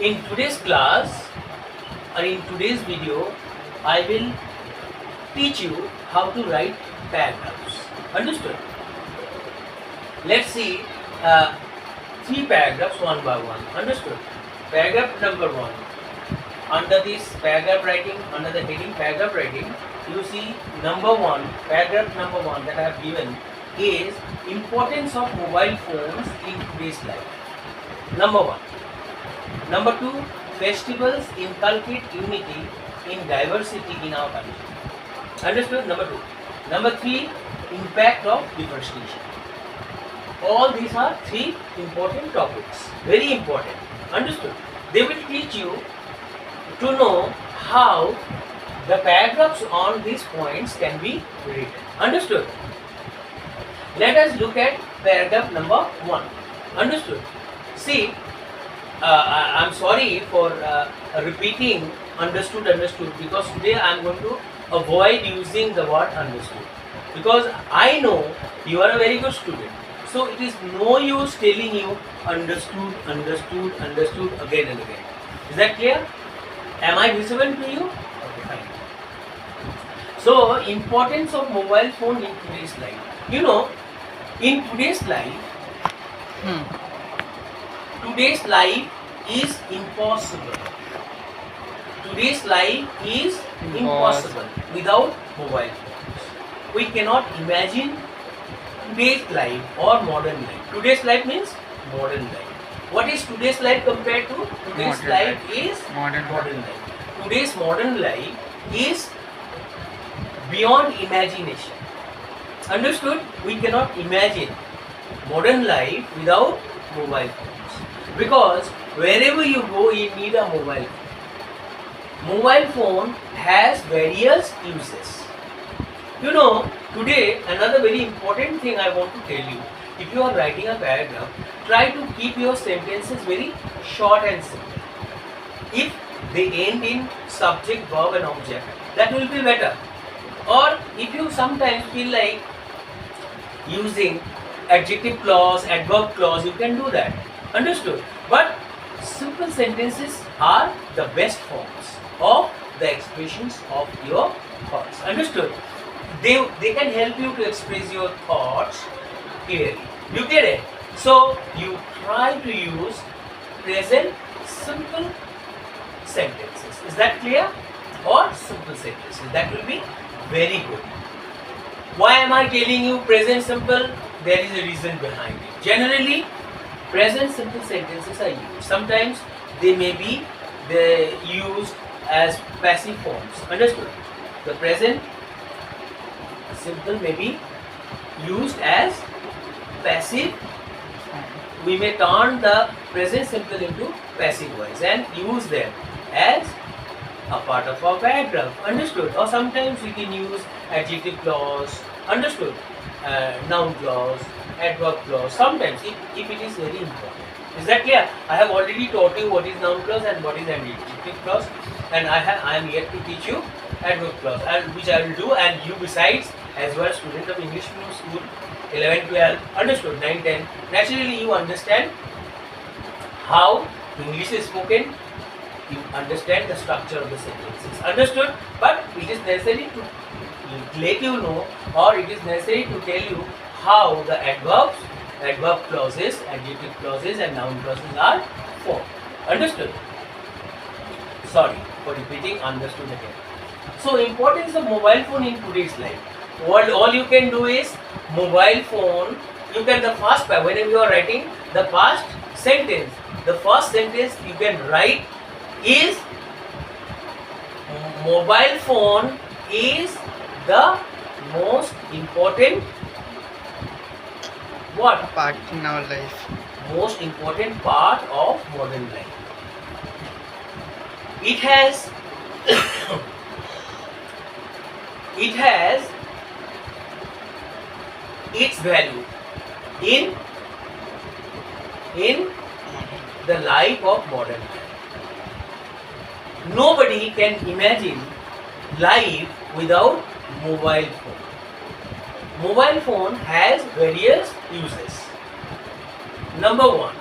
In today's class or in today's video, I will teach you how to write paragraphs. Understood? Let's see three paragraphs one by one. Understood? Paragraph number one. Under this paragraph writing, under the heading paragraph writing, you see number one, paragraph number one that I have given is importance of mobile phones in today's life. Number one. Number two, festivals inculcate unity in diversity in our country. Understood? Number two. Number three, impact of deforestation. All these are three important topics. Very important. Understood? They will teach you to know how the paragraphs on these points can be written. Understood? Let us look at paragraph number one. Understood? See, I'm sorry for repeating understood because today I'm going to avoid using the word understood because I know you are a very good student. So it is no use telling you understood again and again. Is that clear? Am I visible to you? Okay, fine. So importance of mobile phone in today's life. You know, in today's life, today's life is impossible. Today's life is impossible without mobile phones. We cannot imagine today's life or modern life. Today's life means modern life. What is today's life compared to? Today's Modern life life. is Modern life. Today's modern life is beyond imagination. Understood? We cannot imagine modern life without mobile phones. Because wherever you go, you need a mobile phone. Mobile phone has various uses. You know, today another very important thing I want to tell you. If you are writing a paragraph, try to keep your sentences very short and simple. If they end in subject, verb and object, that will be better. Or if you sometimes feel like using adjective clause, adverb clause, you can do that. Understood? But simple sentences are the best forms of the expressions of your thoughts. Understood? They can help you to express your thoughts clearly. You get it? So you try to use present simple sentences. Is that clear? Or simple sentences. That will be very good. Why am I telling you present simple? There is a reason behind it. Generally, present simple sentences are used. Sometimes they may be used as passive forms. Understood? The present simple may be used as passive. We may turn the present simple into passive voice and use them as a part of our paragraph. Understood? Or sometimes we can use adjective clause. Understood? Noun clause, adverb clause. Sometimes if it is very important. Is that clear? I have already taught you what is noun clause and what is adjective clause, and I am yet to teach you adverb clause, and which I will do, and you besides as well student of English medium school 11, 12, understood, 9, 10. Naturally you understand how English is spoken, you understand the structure of the sentences. Understood? But it is necessary to let you know, or it is necessary to tell you how the adverbs, adverb clauses, adjective clauses and noun clauses are formed. Understood? Sorry for repeating, understood again. So importance of mobile phone in today's life. All you can do is mobile phone. You can the first whenever you are writing the first sentence you can write is mobile phone is the most important what? Part in our life. Most important part of modern life. It has it has its value in the life of modern life. Nobody can imagine life without mobile phone. Mobile phone has various uses. Number one,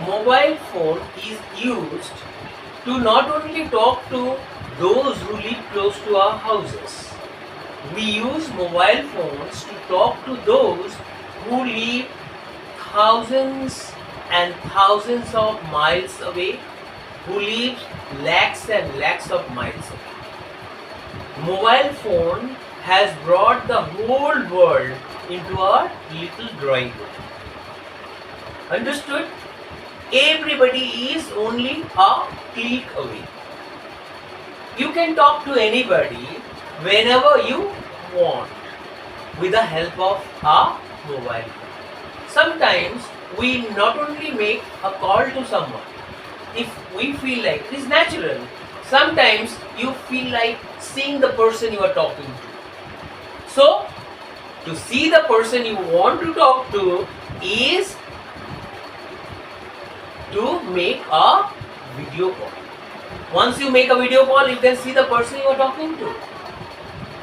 mobile phone is used to not only talk to those who live close to our houses. We use mobile phones to talk to those who live thousands and thousands of miles away, who live lakhs and lakhs of miles away. Mobile phone has brought the whole world into our little drawing room. Understood? Everybody is only a click away. You can talk to anybody whenever you want with the help of a mobile phone. Sometimes we not only make a call to someone, if we feel like it is natural, sometimes you feel like seeing the person you are talking to. So, to see the person you want to talk to is to make a video call. Once you make a video call, you can see the person you are talking to.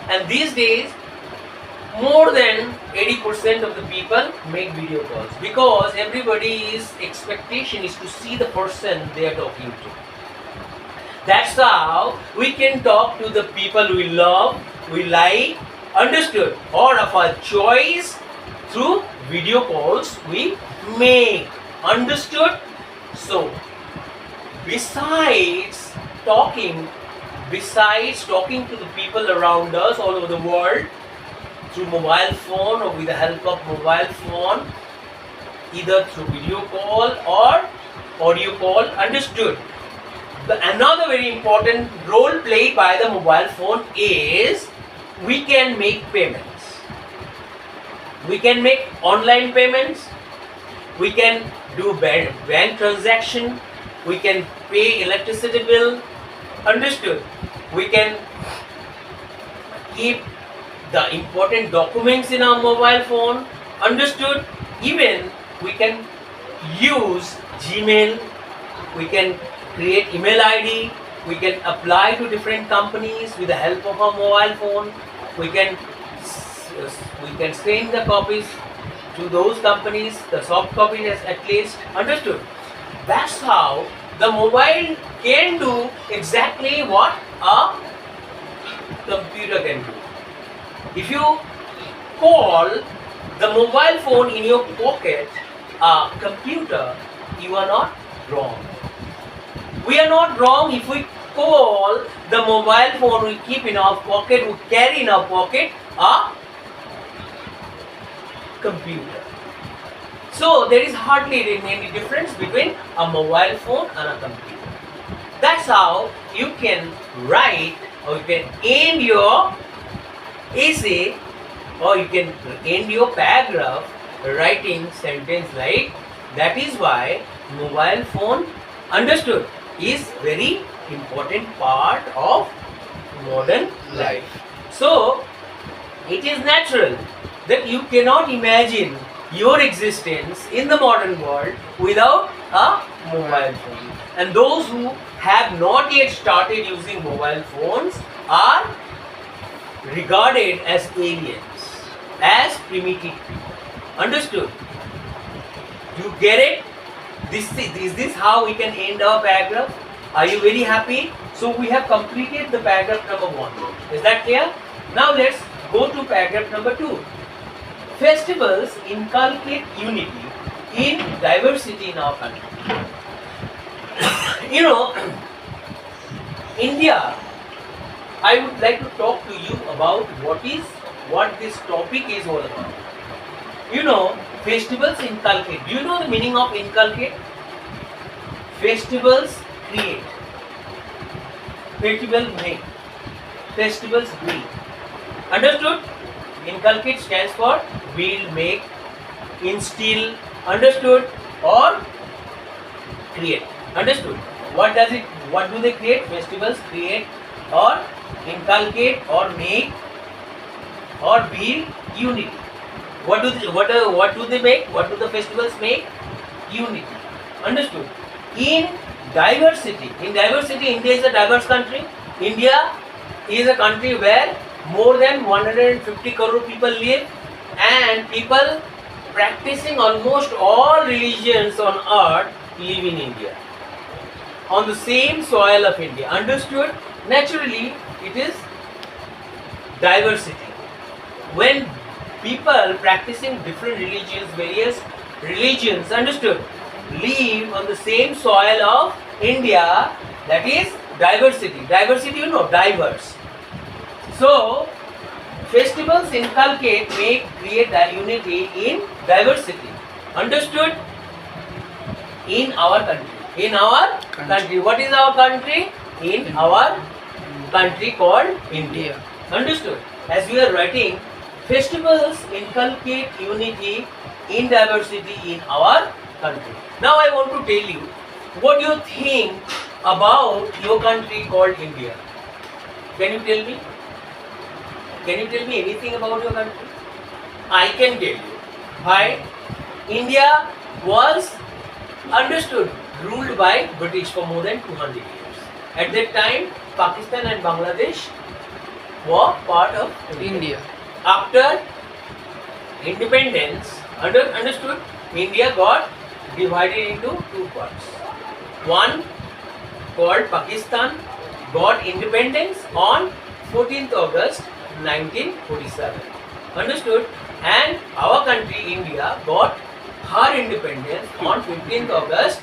And these days, more than 80% of the people make video calls because everybody's expectation is to see the person they are talking to. That's how we can talk to the people we love, we like, understood, or of our choice through video calls we make. Understood? So, besides talking to the people around us all over the world through mobile phone or with the help of mobile phone, either through video call or audio call, understood. Another very important role played by the mobile phone is we can make payments. We can make online payments. We can do bank transaction. We can pay electricity bill. Understood. We can keep the important documents in our mobile phone. Understood. Even we can use Gmail. We can create email ID. We can apply to different companies with the help of our mobile phone. We can send the copies to those companies, the soft copies at least. Understood? That's how the mobile can do exactly what a computer can do. If you call the mobile phone in your pocket a computer, you are not wrong. We are not wrong if we call the mobile phone we keep in our pocket, we carry in our pocket a computer. So there is hardly any difference between a mobile phone and a computer. That's how you can write or you can end your essay or you can end your paragraph writing sentence like, that is why mobile phone, understood, is very important part of modern life. So it is natural that you cannot imagine your existence in the modern world without a mobile phone. And those who have not yet started using mobile phones are regarded as aliens, as primitive people. Understood? You get it? Is this how we can end our paragraph? Are you very happy? So we have completed the paragraph number 1. Is that clear? Now let's go to paragraph number 2. Festivals inculcate unity in diversity in our country. India, I would like to talk to you about what this topic is all about. Festivals inculcate. Do you know the meaning of inculcate? Festivals create. Festivals make. Festivals build. Understood? Inculcate stands for build, make, instill, understood, or create. Understood? What do they create? Festivals create or inculcate or make or build unity. What do they make? What do the festivals make? Unity. Understood? In diversity, India is a diverse country. India is a country where more than 150 crore people live and people practicing almost all religions on earth live in India, on the same soil of India. Understood? Naturally, it is diversity. When people practicing different religions, various religions, understood, live on the same soil of India, that is diversity. Diversity, you know, diverse. So, festivals inculcate, create that unity in diversity. Understood? In our country. In our country. What is our country? In our country called India. Understood? As we are writing, festivals inculcate unity in diversity in our country. Now I want to tell you what you think about your country called India. Can you tell me? Can you tell me anything about your country? I can tell you. Why? India was understood, ruled by British for more than 200 years. At that time, Pakistan and Bangladesh were part of India. After independence, understood, India got divided into two parts. One called Pakistan got independence on 14th August 1947. Understood? And our country, India, got her independence on 15th August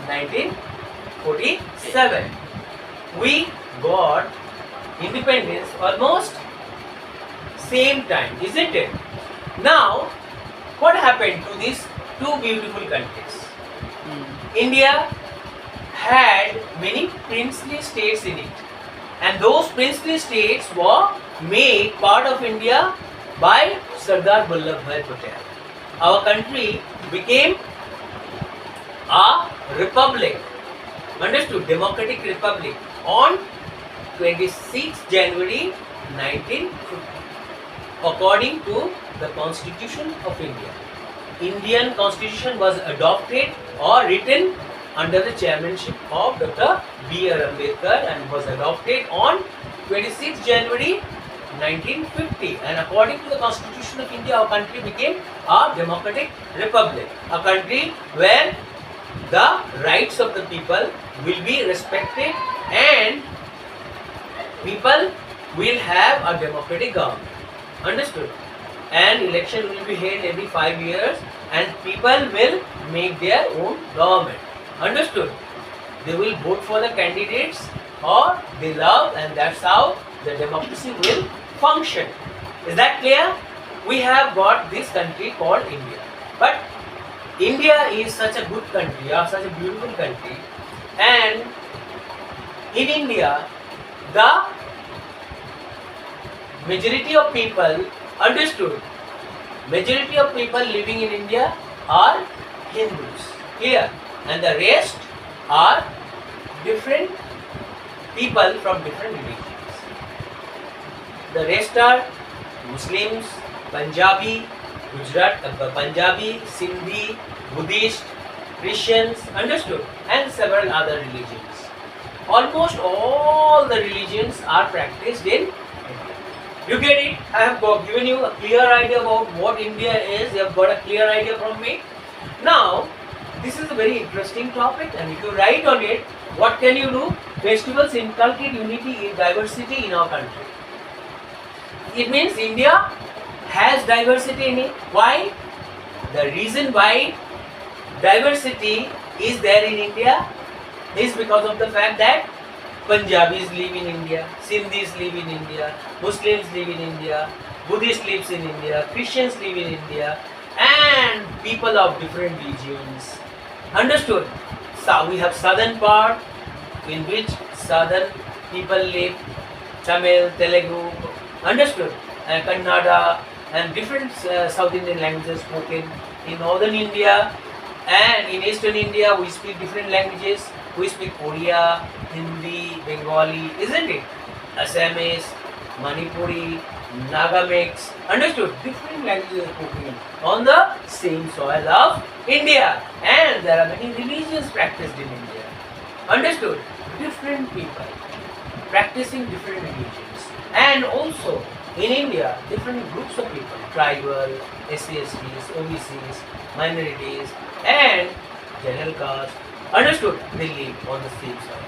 1947. We got independence almost same time, isn't it? Now, what happened to these two beautiful countries? India had many princely states in it, and those princely states were made part of India by Sardar Vallabhbhai Patel. Our country became a republic, understood, democratic republic, on 26 January 1950, according to the Constitution of India. Indian Constitution was adopted or written under the chairmanship of Dr. B.R. Ambedkar and was adopted on 26 January 1950, and according to the Constitution of India, our country became a democratic republic, a country where the rights of the people will be respected and people will have a democratic government. Understood? And election will be held every 5 years and people will make their own government. Understood? They will vote for the candidates or they love, and that's how the democracy will function. Is that clear? We have got this country called India. But India is such a good country, such a beautiful country, and in India, the majority of people, understood, majority of people living in India are Hindus, clear, and the rest are different people from different religions. The rest are Muslims, Punjabi, Punjabi, Sindhi, Buddhist, Christians, understood, and several other religions. Almost all the religions are practiced in India. You get it? I have given you a clear idea about what India is. You have got a clear idea from me. Now, this is a very interesting topic, and if you write on it, what can you do? Festivals inculcate unity in diversity in our country. It means India has diversity in it. Why? The reason why diversity is there in India is because of the fact that Punjabis live in India, Sindhis live in India, Muslims live in India, Buddhists live in India, Christians live in India, and people of different religions. Understood? So we have southern part in which southern people live, Tamil, Telugu, understood, and Kannada, and different South Indian languages spoken in northern India, and in eastern India we speak different languages. We speak Oriya, Hindi, Bengali, isn't it? Assamese, Manipuri, Naga mix, understood? Different languages spoken on the same soil of India, and there are many religions practiced in India. Understood? Different people practicing different religions, and also in India, different groups of people, tribal, SCSTs, OBCs, minorities, and general caste, Understood? They live on the same soil.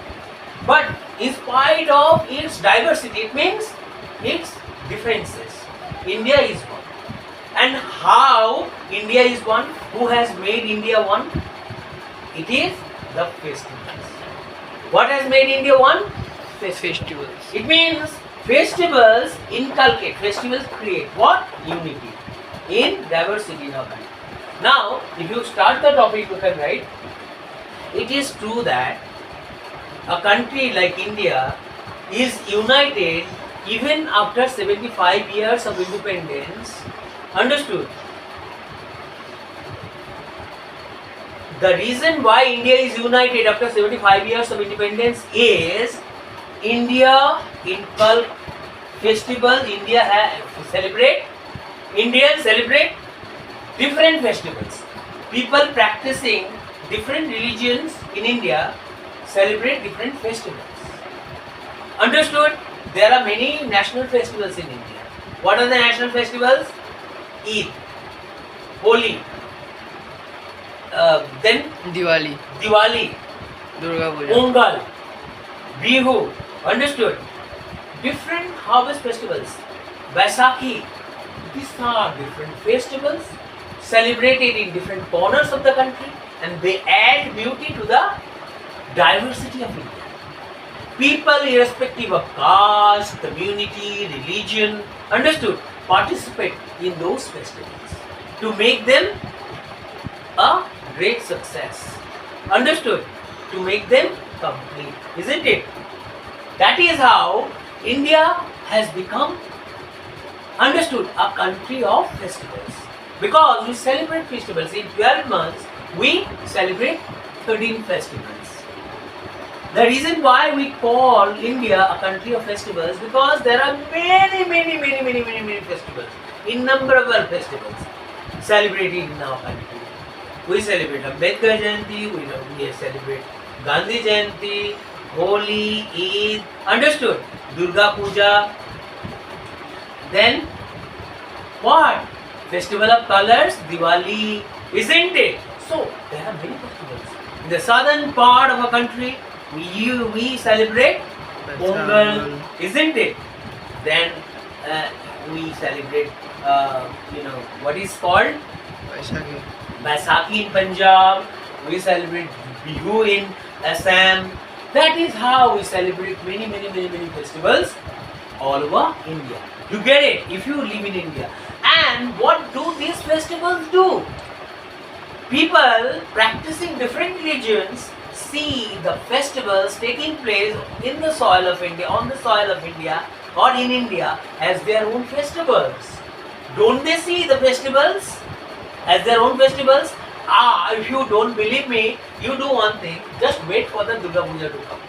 But in spite of its diversity, it means its differences. India is one. And how India is one? Who has made India one? It is the festivals. What has made India one? Festivals. It means festivals inculcate, festivals create what? Unity in diversity in our country. Now, if you start the topic, you can write, it is true that a country like India is united even after 75 years of independence. Understood? The reason why India is united after 75 years of independence is India inculcate festivals. Indians celebrate different festivals. People practicing different religions in India celebrate different festivals. Understood? There are many national festivals in India. What are the national festivals? Eid, Holi, then Diwali. Durga Puja. Pongal, Bihu. Understood? Different harvest festivals. Baisakhi. These are different festivals celebrated in different corners of the country, and they add beauty to the diversity of India. People irrespective of caste, community, religion, understood, participate in those festivals to make them a great success. Understood? To make them complete. Isn't it? That is how India has become, understood, a country of festivals. Because we celebrate festivals. In 12 months, we celebrate 13 festivals. The reason why we call India a country of festivals, because there are many festivals, innumerable festivals celebrated in our country. We celebrate Ambedkar Jayanti, we celebrate Gandhi Jayanti, Holi, Eid, understood? Durga Puja. Then what? Festival of colors, Diwali, isn't it? So there are many festivals. In the southern part of our country, we celebrate Pongal, isn't it? Then we celebrate, what is called? Vaishakhi. Baisakhi in Punjab. We celebrate Bihu in Assam. That is how we celebrate many festivals all over India. You get it? If you live in India. And what do these festivals do? People practicing different religions see the festivals taking place in the soil of India, on the soil of India, or in India as their own festivals. Don't they see the festivals as their own festivals? If you don't believe me, you do one thing, just wait for the Durga Puja to come.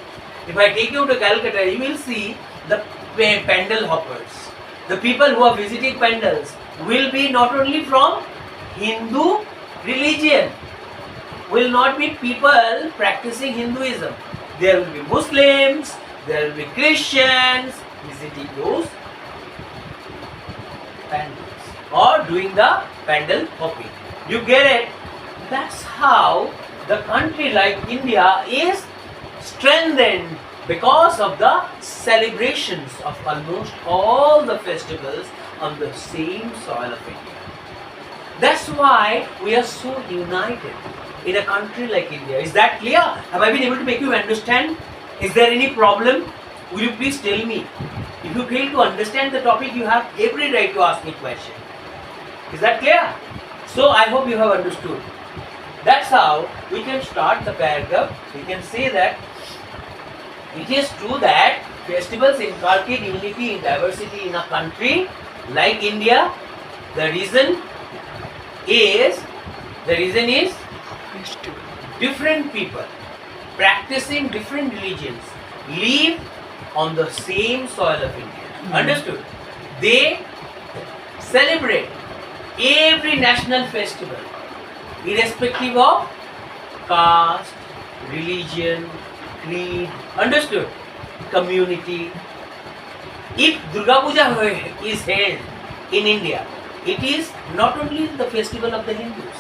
If I take you to Calcutta, you will see the pandal hoppers. The people who are visiting pandals will be not only from Hindu religion, will not be people practicing Hinduism. There will be Muslims, there will be Christians visiting those pandals or doing the pandal hopping. You get it? That's how the country like India is strengthened because of the celebrations of almost all the festivals on the same soil of India. That's why we are so united in a country like India. Is that clear? Have I been able to make you understand? Is there any problem? Will you please tell me? If you fail to understand the topic, you have every right to ask me question. Is that clear? So I hope you have understood. That's how we can start the paragraph. We can say that it is true that festivals inculcate unity in diversity in a country like India. The reason is Festival. different people practicing different religions live on the same soil of India. Understood? They celebrate every national festival irrespective of caste, religion, creed, understood? Community. If Durga Puja is held in India, it is not only the festival of the Hindus,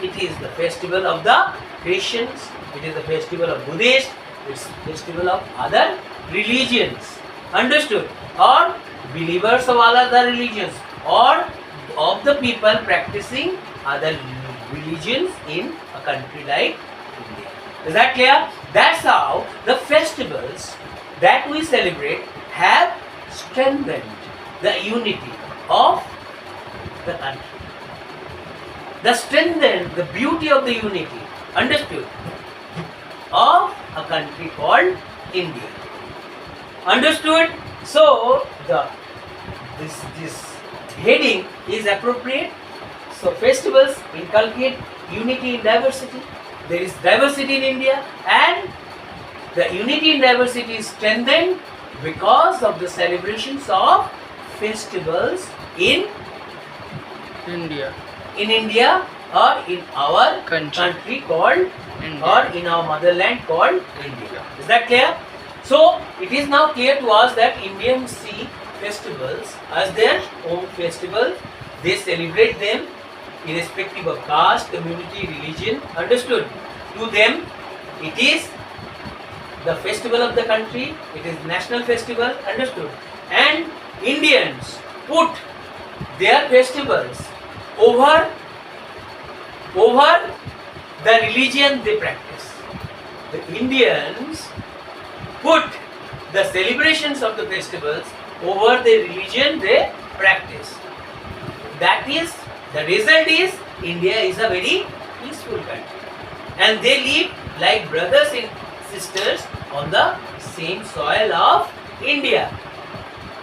it is the festival of the Christians, it is the festival of Buddhists, it's festival of other religions. Understood? Or believers of all other religions, or of the people practicing other religions in a country like India. Is that clear? That's how the festivals that we celebrate have strengthened the unity of the country. The strengthened the beauty of the unity, understood, of a country called India. Understood? So this heading is appropriate. So festivals inculcate unity in diversity. There is diversity in India, and the unity in diversity is strengthened because of the celebrations of festivals in India. India or in our Country. called India. or in our motherland called India. Is that clear? So it is now clear to us that Indians see festivals as their own festivals. They celebrate them irrespective of caste, community, religion. Understood? To them, it is the festival of the country. It is national festival. Understood? And Indians put their festivals over the religion they practice. The Indians put the celebrations of the festivals over the religion they practice. That is, the result is India is a very peaceful country, and they live like brothers and sisters on the same soil of India.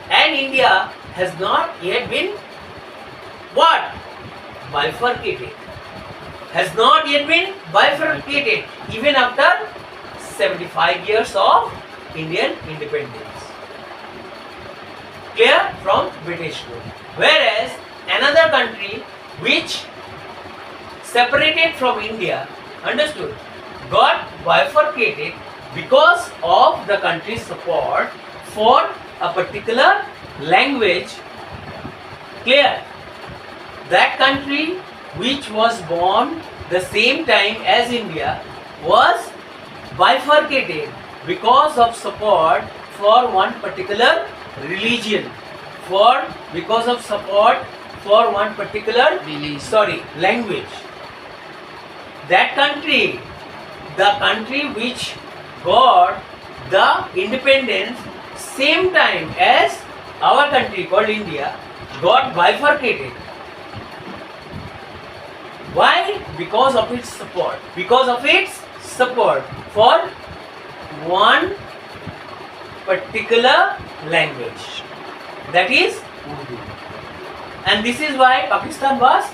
And India has not yet been what? Bifurcated. Has not yet been bifurcated even after 75 years of Indian independence. Clear? From British rule. Whereas another country which separated from India, understood, got bifurcated because of the country's support for a particular language. Clear? That country which was born the same time as India was bifurcated because of support for one particular religion, because of support for one particular language. That country, the country which got the independence same time as our country called India, got bifurcated. Why? Because of its support. Because of its support for one particular language, that is Urdu. And this is why Pakistan was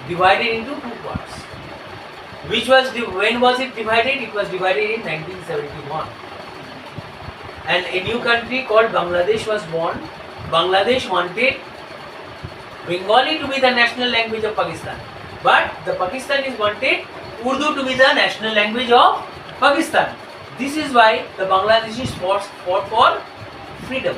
divided into two parts. When was it divided? It was divided in 1971. And a new country called Bangladesh was born. Bangladesh wanted Bengali to be the national language of Pakistan, but the Pakistanis wanted Urdu to be the national language of Pakistan. This is why the Bangladeshis fought for freedom.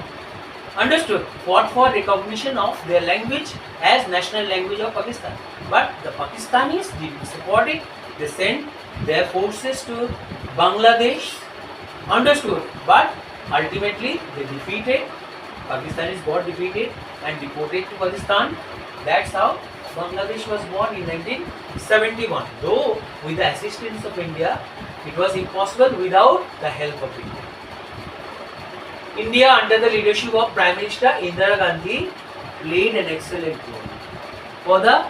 Understood? Fought for recognition of their language as national language of Pakistan. But the Pakistanis didn't support it. They sent their forces to Bangladesh. Understood? But ultimately they defeated. Pakistanis got defeated and deported to Pakistan. That's how Bangladesh was born in 1971. Though with the assistance of India, it was impossible without the help of India. India, under the leadership of Prime Minister Indira Gandhi, played an excellent role for the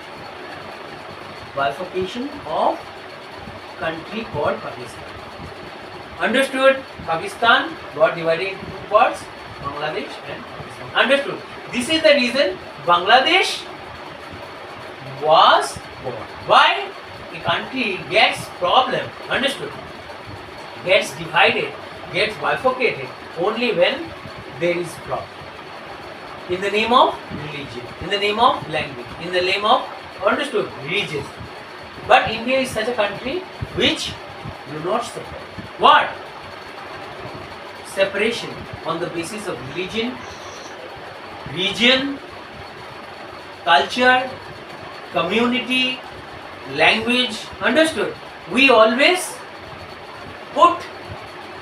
bifurcation of country called Pakistan. Understood? Pakistan got divided into two parts, Bangladesh and Pakistan. Understood? This is the reason Bangladesh was born. Why? A country gets problem, understood, gets divided, gets bifurcated only when there is problem. In the name of religion, in the name of language, in the name of, understood, religion. But India is such a country which do not support. What? Separation on the basis of religion, region, culture, community, language, understood? we always put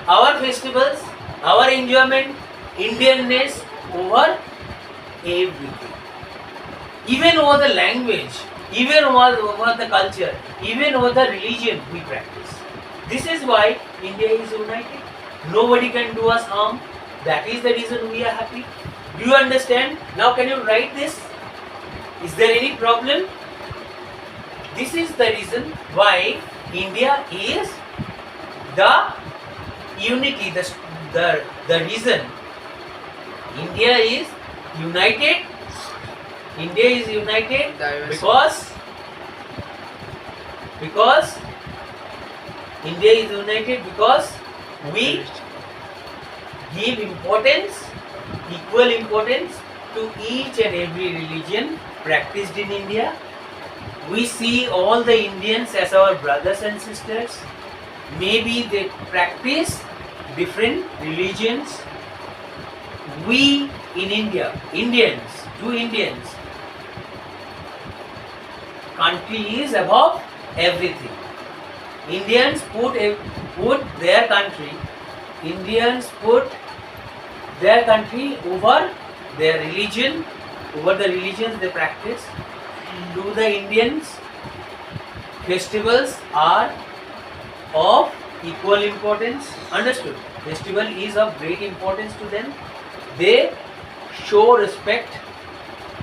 our festivals, our enjoyment, Indianness over everything. Even over the language, even over the culture, even over the religion we practice. This is why India is united. Nobody can do us harm. That is the reason we are happy. Do you understand? Now can you write this? Is there any problem? This is the reason why India is the unity, the reason India is united. India is united because India is united because we give importance, equal importance to each and every religion practiced in India. We see all the Indians as our brothers and sisters. Maybe they practice different religions. We in India, two Indians, country is above everything. Indians put their country. Indians put their country over their religion, over the religions they practice. To the Indians, festivals are of equal importance. Understood? Festival is of great importance to them. They show respect,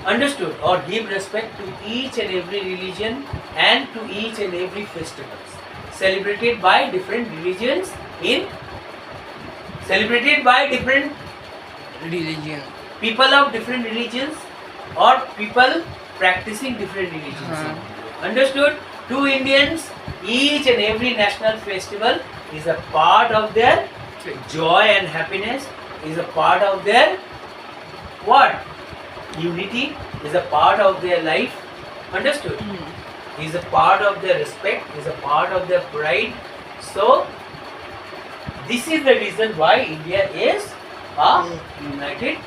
understood, or give respect to each and every religion and to each and every festival celebrated by different religions celebrated by different religion. people of different religions or people practicing different religions. Understood? Two Indians, each and every national festival is a part of their joy and happiness, is a part of their what? Unity, is a part of their life. Understood? Is a part of their respect, is a part of their pride. So, this is the reason why India is a united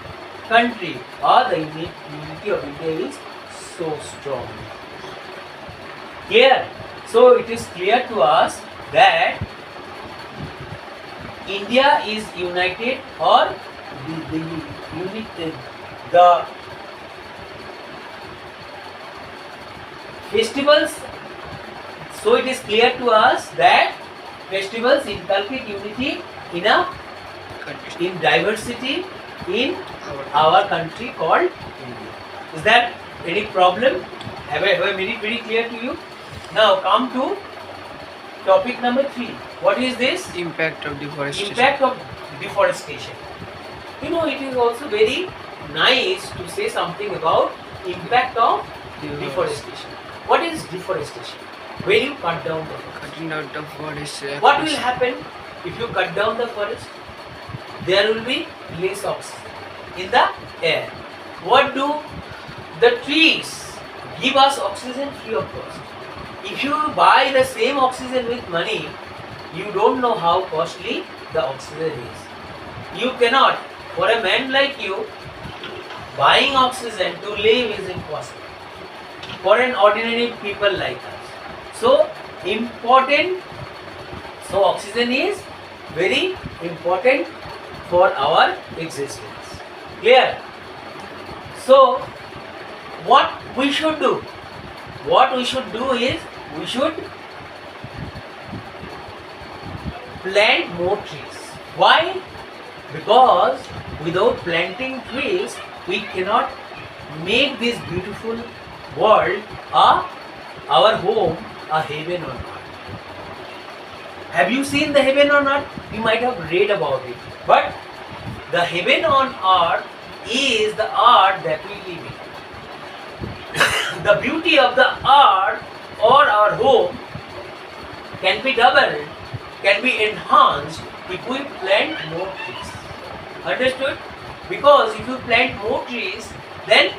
country, or the unity of India is so strong. Clear? So, it is clear to us that India is united, or the festivals. So it is clear to us that festivals inculcate unity in diversity in our country called India. Is that any problem? Have I made it very clear to you? Now come to topic number 3. What is this? Impact of deforestation. Impact of deforestation. You know, it is also very nice to say something about impact of deforestation. What is deforestation? When you cut down the forest. Cutting out the forest. What will happen if you cut down the forest? There will be less oxygen in the air. What do the trees give us? Oxygen free of cost. If you buy the same oxygen with money, you don't know how costly the oxygen is. You cannot, for a man like you, buying oxygen to live is impossible. For an ordinary people like us. So oxygen is very important for our existence. Clear? So what we should do? What we should do is, we should plant more trees. Why? Because without planting trees, we cannot make this beautiful world, our home, a heaven on earth. Have you seen the heaven on earth? You might have read about it. But the heaven on earth is the earth that we live in. The beauty of the earth or our home can be doubled, can be enhanced if we plant more trees. Understood? Because if you plant more trees, then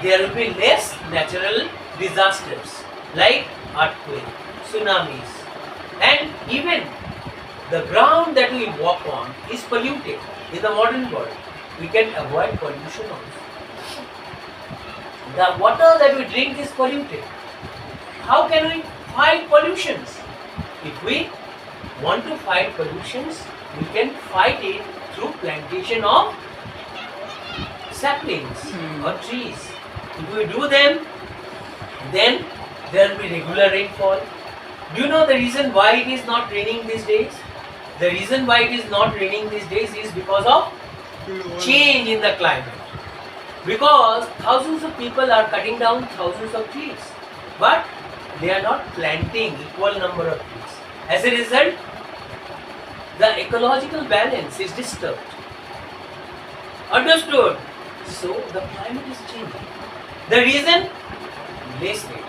there will be less natural disasters like earthquake, tsunamis, and even the ground that we walk on is polluted. In the modern world, we can avoid pollution also. The water that we drink is polluted. How can we fight pollutions? If we want to fight pollutions, we can fight it through plantation of saplings or trees. If we do them, then there will be regular rainfall. Do you know the reason why it is not raining these days? The reason why it is not raining these days is because of change in the climate. Because thousands of people are cutting down thousands of trees, but they are not planting equal number of trees. As a result, the ecological balance is disturbed. Understood? So the climate is changing. The reason? Less rain.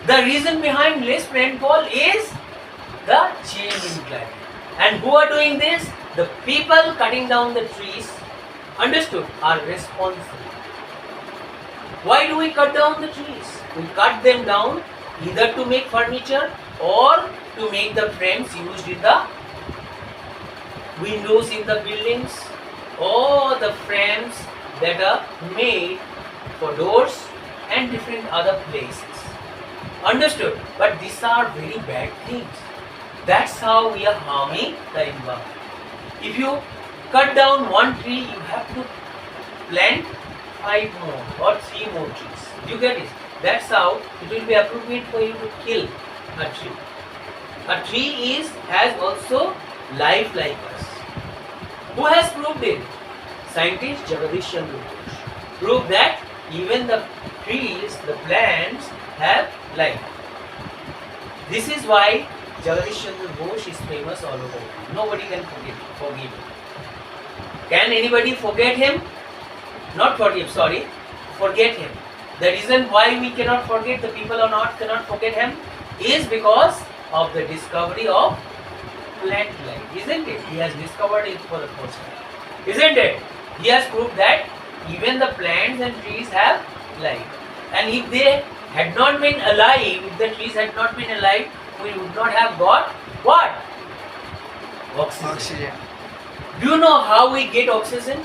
The reason behind less rainfall is the change in climate. And who are doing this? The people cutting down the trees, understood, are responsible. Why do we cut down the trees? We cut them down either to make furniture or to make the frames used in the windows in the buildings, or the frames that are made for doors and different other places. Understood? But these are very bad things. That's how we are harming the environment. If you cut down one tree, you have to plant 5 more or 3 more trees. You get it? That's how it will be appropriate for you to kill a tree. A tree has also life like us. Who has proved it? Scientist Jagadish Chandra Bose proved that even the trees, the plants have life. This is why Jagadish Chandra Bose is famous all over. Nobody can forgive him. Can anybody forget him? Not forgive, sorry. Forget him. The reason why we cannot forget, the people on earth cannot forget him, is because of the discovery of plant life, isn't it? He has discovered it for the first time, isn't it? He has proved that even the plants and trees have life. And if they had not been alive, if the trees had not been alive, we would not have got what? Oxygen. Do you know how we get oxygen?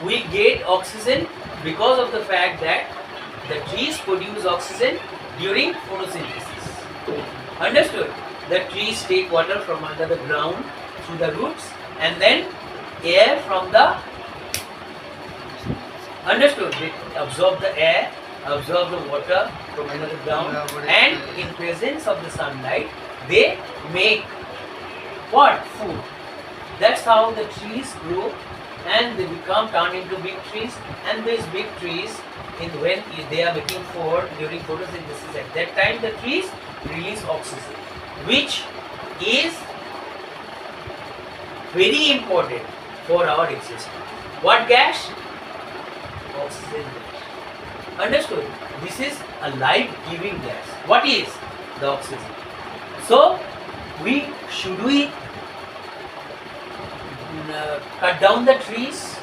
We get oxygen because of the fact that the trees produce oxygen during photosynthesis. Understood? The trees take water from under the ground through the roots, and then air from the, understood, they absorb the air, absorb the water from under the ground, and in presence of the sunlight they make what? Food. That's how the trees grow and they become turned into big trees, and these big trees, when they are making food during photosynthesis, at that time the trees release oxygen, which is very important for our existence. What gas? Oxygen gas. Understood? This is a life-giving gas. What is the oxygen? So, should we cut down the trees?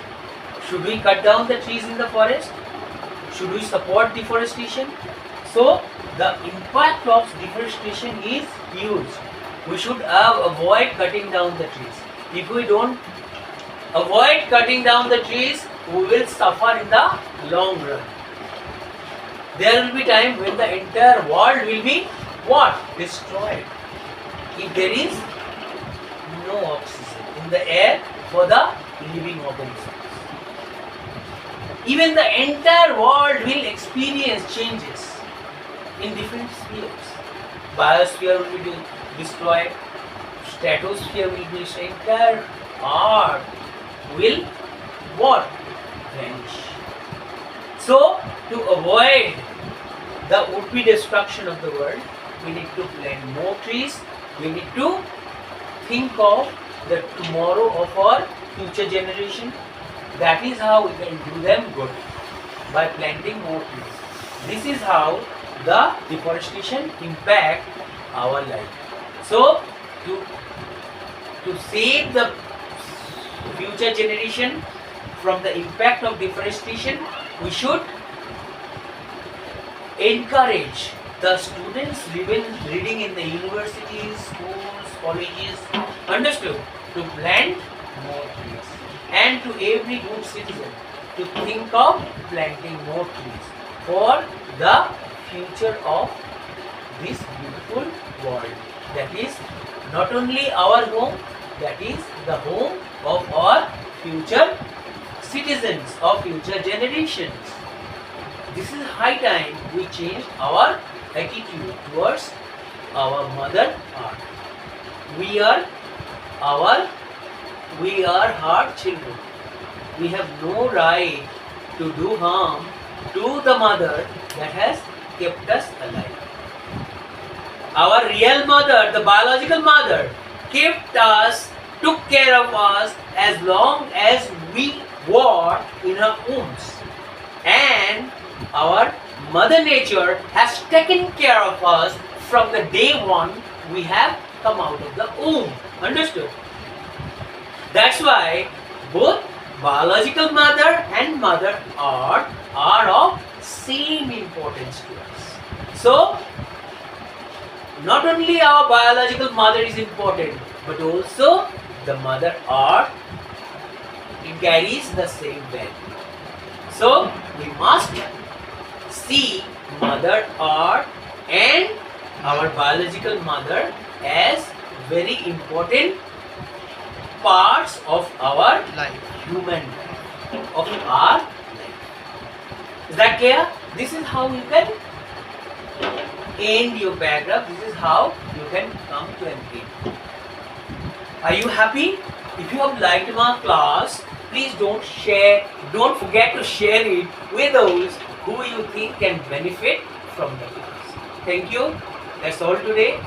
Should we cut down the trees in the forest? Should we support deforestation? So, the impact of deforestation is huge. We should avoid cutting down the trees. If we don't avoid cutting down the trees, we will suffer in the long run. There will be time when the entire world will be what? Destroyed. If there is no oxygen in the air for the living organisms. Even the entire world will experience changes in different spheres. Biosphere will be destroyed, stratosphere will be destroyed, entire earth will what? Vanish. So, to avoid the would-be destruction of the world, we need to plant more trees. We need to think of the tomorrow of our future generation. That is how we can do them good, by planting more trees. This is how the deforestation impact our life. So, to save the future generation from the impact of deforestation, we should encourage the students reading in the universities, schools, colleges, understood, to plant more trees, and to every good citizen to think of planting more trees for the future of this beautiful world. world. That is not only our home, that is the home of our future citizens, of future generations. This is high time we change our attitude towards our mother earth. We are her children. We have no right to do harm to the mother that has kept us alive. Our real mother, the biological mother, kept us, took care of us as long as we were in her wombs. And our mother nature has taken care of us from the day one we have come out of the womb. Understood? That's why both biological mother and mother earth are of same importance to us. So, not only our biological mother is important, but also the mother earth, it carries the same value. So, we must see mother earth and our biological mother as very important parts of our Life. human life, of our life. Is that clear? This is how you can end your paragraph. This is how you can come to an end. Are you happy? If you have liked my class, please don't forget to share it with those who you think can benefit from the class. Thank you. That's all today.